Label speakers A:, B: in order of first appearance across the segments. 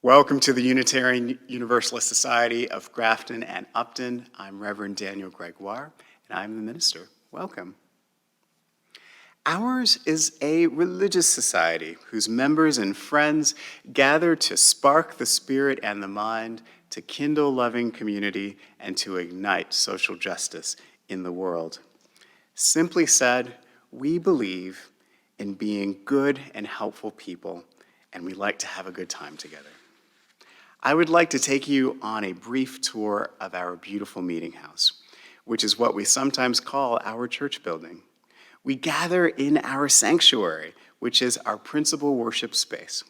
A: Welcome to the Unitarian Universalist Society of Grafton and Upton. I'm Reverend Daniel Gregoire, and I'm the minister. Welcome. Ours is a religious society whose members and friends gather to spark the spirit and the mind, to kindle loving community, and to ignite social justice in the world. Simply said, we believe in being good and helpful people, and we like to have a good time together. I would like to take you on a brief tour of our beautiful meeting house, which is what we sometimes call our church building. We gather in our sanctuary, which is our principal worship space.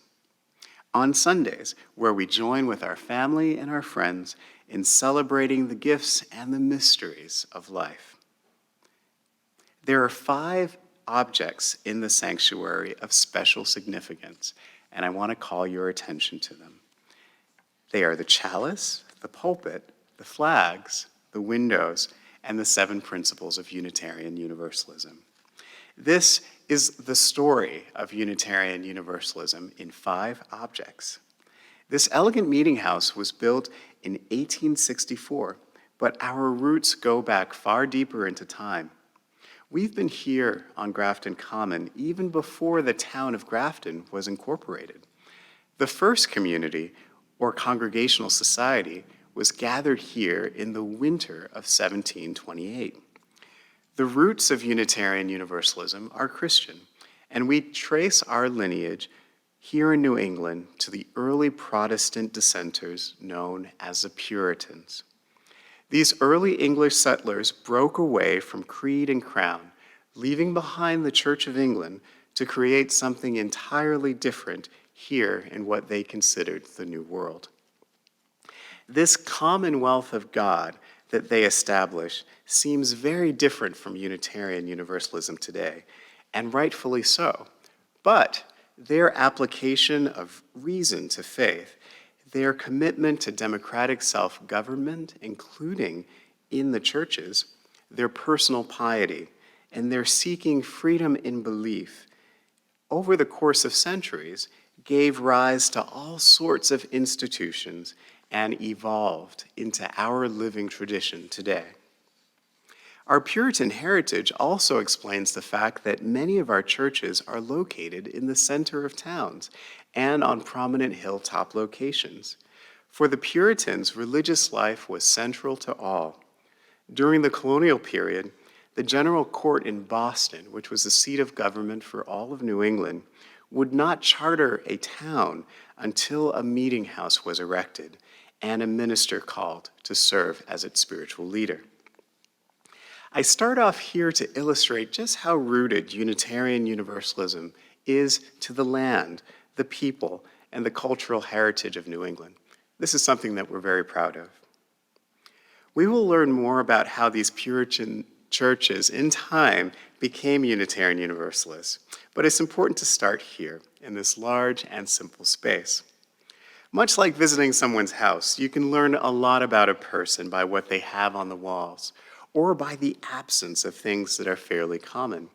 A: On Sundays, where we join with our family and our friends in celebrating the gifts and the mysteries of life. There are 5 objects in the sanctuary of special significance, and I want to call your attention to them. They are the chalice, the pulpit, the flags, the windows, and the 7 principles of Unitarian Universalism. This is the story of Unitarian Universalism in 5 objects. This elegant meeting house was built in 1864, but our roots go back far deeper into time. We've been here on Grafton Common even before the town of Grafton was incorporated. The first community, or congregational society, was gathered here in the winter of 1728. The roots of Unitarian Universalism are Christian, and we trace our lineage here in New England to the early Protestant dissenters known as the Puritans. These early English settlers broke away from creed and crown, leaving behind the Church of England to create something entirely different here in what they considered the New World. This commonwealth of God that they established seems very different from Unitarian Universalism today, and rightfully so. But their application of reason to faith, their commitment to democratic self-government, including in the churches, their personal piety, and their seeking freedom in belief, over the course of centuries, gave rise to all sorts of institutions and evolved into our living tradition today. Our Puritan heritage also explains the fact that many of our churches are located in the center of towns and on prominent hilltop locations. For the Puritans, religious life was central to all. During the colonial period, the General Court in Boston, which was the seat of government for all of New England, would not charter a town until a meeting house was erected and a minister called to serve as its spiritual leader. I start off here to illustrate just how rooted Unitarian Universalism is to the land, the people, and the cultural heritage of New England. This is something that we're very proud of. We will learn more about how these Puritan churches in time became Unitarian Universalists, but it's important to start here in this large and simple space. Much like visiting someone's house, you can learn a lot about a person by what they have on the walls, or by the absence of things that are fairly common.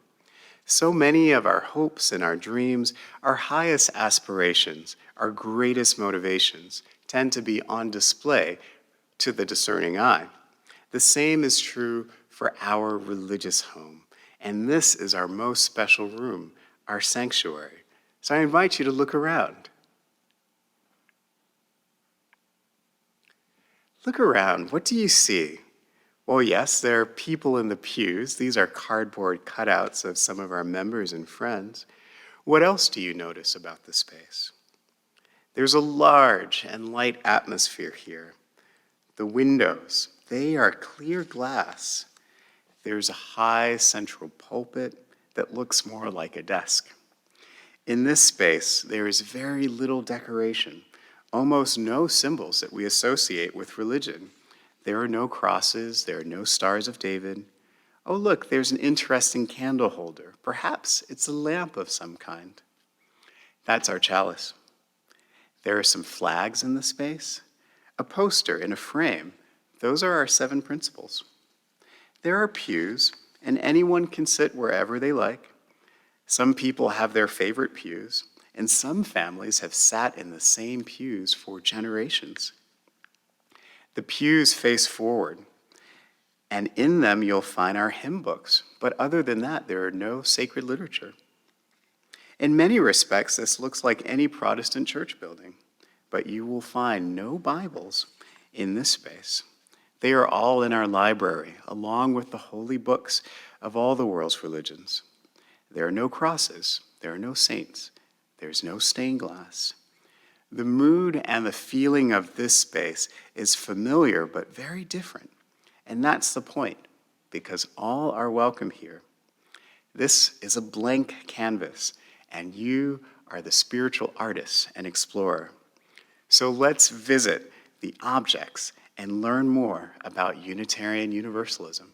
A: So many of our hopes and our dreams, our highest aspirations, our greatest motivations tend to be on display to the discerning eye. The same is true for our religious home, and this is our most special room, our sanctuary. So I invite you to look around. Look around, what do you see? Well, yes, there are people in the pews. These are cardboard cutouts of some of our members and friends. What else do you notice about the space? There's a large and light atmosphere here. The windows, they are clear glass. There's a high central pulpit that looks more like a desk. In this space, there is very little decoration, almost no symbols that we associate with religion. There are no crosses, there are no stars of David. Oh, look, there's an interesting candle holder. Perhaps it's a lamp of some kind. That's our chalice. There are some flags in the space, a poster in a frame. Those are our 7 principles. There are pews, and anyone can sit wherever they like. Some people have their favorite pews, and some families have sat in the same pews for generations. The pews face forward, and in them you'll find our hymn books, but other than that, there are no sacred literature. In many respects, this looks like any Protestant church building, but you will find no Bibles in this space. They are all in our library, along with the holy books of all the world's religions. There are no crosses, there are no saints, there's no stained glass. The mood and the feeling of this space is familiar but very different. And that's the point, because all are welcome here. This is a blank canvas, and you are the spiritual artist and explorer. So let's visit the objects and learn more about Unitarian Universalism.